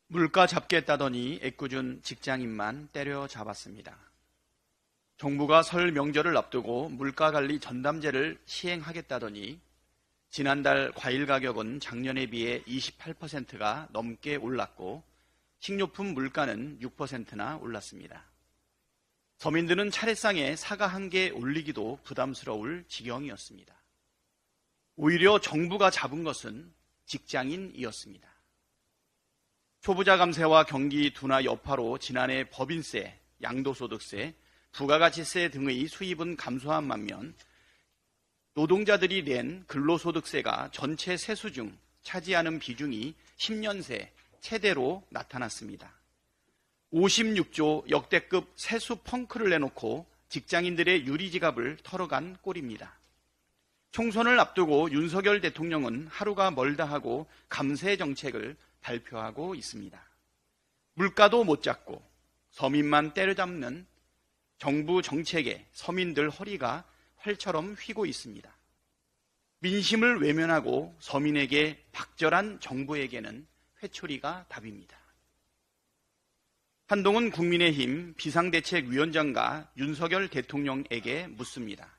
물가 잡겠다더니 애꿎은 직장인만 때려잡았습니다. 정부가 설 명절을 앞두고 물가관리 전담제를 시행하겠다더니 지난달 과일 가격은 작년에 비해 28%가 넘게 올랐고 식료품 물가는 6%나 올랐습니다. 서민들은 차례상에 사과 한 개 올리기도 부담스러울 지경이었습니다. 오히려 정부가 잡은 것은 직장인이었습니다. 초부자 감세와 경기 둔화 여파로 지난해 법인세, 양도소득세, 부가가치세 등의 수입은 감소한 반면 노동자들이 낸 근로소득세가 전체 세수 중 차지하는 비중이 10년 새 최대로 나타났습니다. 56조 역대급 세수 펑크를 내놓고 직장인들의 유리지갑을 털어간 꼴입니다. 총선을 앞두고 윤석열 대통령은 하루가 멀다 하고 감세 정책을 발표하고 있습니다. 물가도 못 잡고 서민만 때려잡는 정부 정책에 서민들 허리가 활처럼 휘고 있습니다. 민심을 외면하고 서민에게 박절한 정부에게는 회초리가 답입니다. 한동훈 국민의힘 비상대책위원장과 윤석열 대통령에게 묻습니다.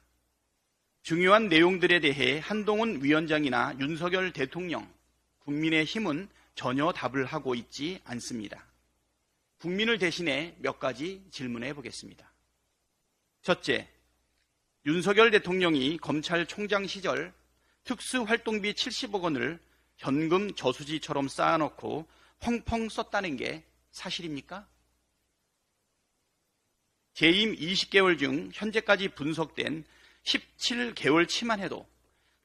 중요한 내용들에 대해 한동훈 위원장이나 윤석열 대통령, 국민의힘은 전혀 답을 하고 있지 않습니다. 국민을 대신해 몇 가지 질문해 보겠습니다. 첫째, 윤석열 대통령이 검찰총장 시절 특수활동비 70억 원을 현금 저수지처럼 쌓아놓고 펑펑 썼다는 게 사실입니까? 재임 20개월 중 현재까지 분석된 17개월 치만 해도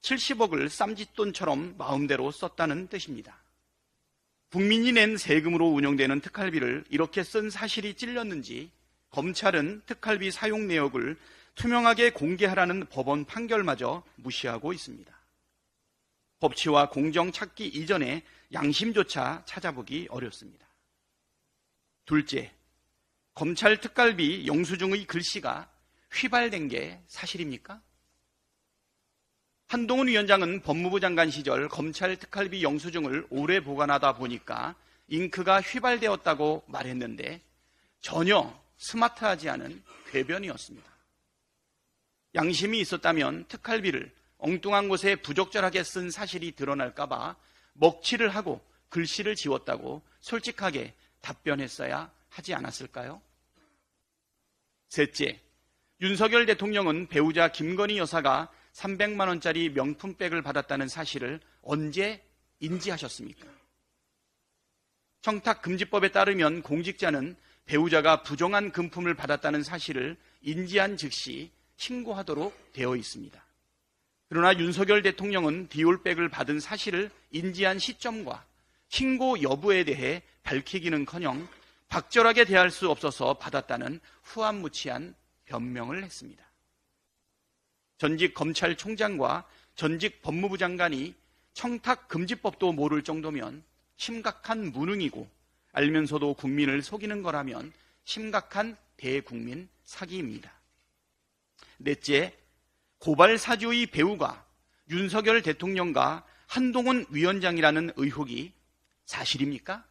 70억을 쌈짓돈처럼 마음대로 썼다는 뜻입니다. 국민이 낸 세금으로 운영되는 특활비를 이렇게 쓴 사실이 찔렸는지 검찰은 특활비 사용 내역을 투명하게 공개하라는 법원 판결마저 무시하고 있습니다. 법치와 공정 찾기 이전에 양심조차 찾아보기 어렵습니다. 둘째, 검찰 특활비 영수증의 글씨가 휘발된 게 사실입니까? 한동훈 위원장은 법무부 장관 시절 검찰 특활비 영수증을 오래 보관하다 보니까 잉크가 휘발되었다고 말했는데 전혀 스마트하지 않은 궤변이었습니다. 양심이 있었다면 특활비를 엉뚱한 곳에 부적절하게 쓴 사실이 드러날까봐 먹칠을 하고 글씨를 지웠다고 솔직하게 답변했어야 하지 않았을까요? 셋째, 윤석열 대통령은 배우자 김건희 여사가 300만 원짜리 명품백을 받았다는 사실을 언제 인지하셨습니까? 청탁금지법에 따르면 공직자는 배우자가 부정한 금품을 받았다는 사실을 인지한 즉시 신고하도록 되어 있습니다. 그러나 윤석열 대통령은 디올백을 받은 사실을 인지한 시점과 신고 여부에 대해 밝히기는커녕 박절하게 대할 수 없어서 받았다는 후안무치한 변명을 했습니다. 전직 검찰총장과 전직 법무부 장관이 청탁금지법도 모를 정도면 심각한 무능이고 알면서도 국민을 속이는 거라면 심각한 대국민 사기입니다. 넷째, 고발사주의 배우가 윤석열 대통령과 한동훈 위원장이라는 의혹이 사실입니까?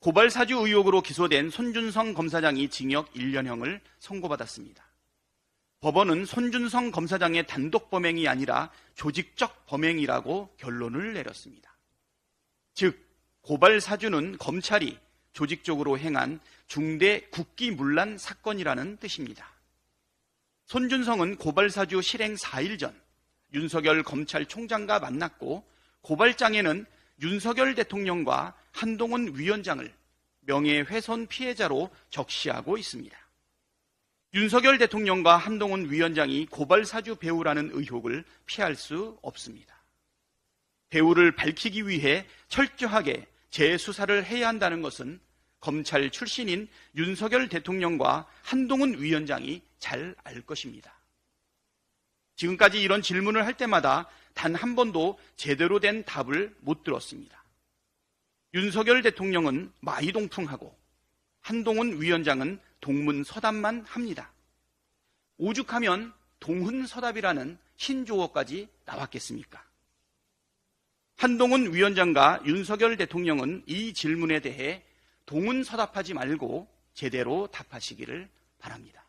고발사주 의혹으로 기소된 손준성 검사장이 징역 1년형을 선고받았습니다. 법원은 손준성 검사장의 단독 범행이 아니라 조직적 범행이라고 결론을 내렸습니다. 즉, 고발사주는 검찰이 조직적으로 행한 중대 국기문란 사건이라는 뜻입니다. 손준성은 고발사주 실행 4일 전 윤석열 검찰총장과 만났고 고발장에는 윤석열 대통령과 한동훈 위원장을 명예훼손 피해자로 적시하고 있습니다. 윤석열 대통령과 한동훈 위원장이 고발사주 배우라는 의혹을 피할 수 없습니다. 배우를 밝히기 위해 철저하게 재수사를 해야 한다는 것은 검찰 출신인 윤석열 대통령과 한동훈 위원장이 잘 알 것입니다. 지금까지 이런 질문을 할 때마다 단 한 번도 제대로 된 답을 못 들었습니다. 윤석열 대통령은 마이동풍하고 한동훈 위원장은 동문서답만 합니다. 오죽하면 동훈서답이라는 신조어까지 나왔겠습니까? 한동훈 위원장과 윤석열 대통령은 이 질문에 대해 동문서답하지 말고 제대로 답하시기를 바랍니다.